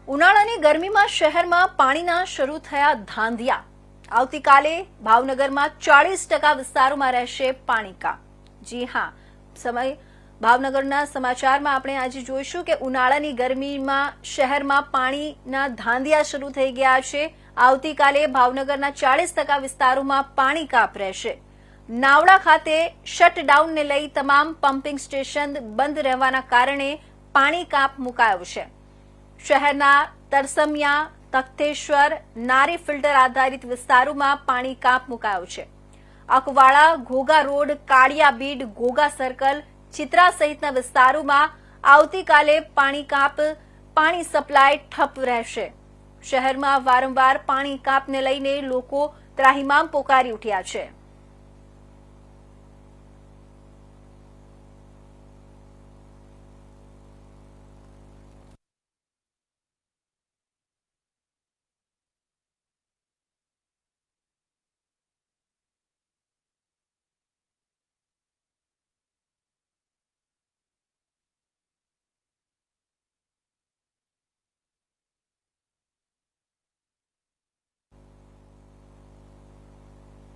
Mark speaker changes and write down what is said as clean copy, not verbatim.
Speaker 1: ઉનાળાની ગરમીમાં શહેરમાં પાણીના શરૂ થયા ધાંધિયા। આવતીકાલે ભાવનગરમાં 40% વિસ્તારોમાં રહેશે પાણી કાપ। જી હા, ભાવનગરના સમાચારમાં આપણે આજે જોઈશું કે ઉનાળાની ગરમીમાં શહેરમાં પાણીના ધાંધિયા શરૂ થઈ ગયા છે। આવતીકાલે ભાવનગરના 40% વિસ્તારોમાં પાણી કાપ રહેશે। નાવડા ખાતે શટડાઉનને લઈ તમામ પમ્પિંગ સ્ટેશન બંધ રહેવાના કારણે પાણી કાપ મુકાયો છે। શહેરના તરસમિયા, તખતેશ્વર, નારી ફિલ્ટર આધારિત વિસ્તારોમાં પાણી કાપ મુકાયો છે। અકવાડા, ઘોઘા રોડ, કાળિયા બીડ, ઘોઘા સર્કલ, ચિત્રા સહિતના વિસ્તારોમાં આવતીકાલે પાણી સપ્લાય ઠપ રહેશે। શહેરમાં વારંવાર પાણી કાપને લઈને લોકો ત્રાહિમામ પોકારી ઉઠ્યા છે।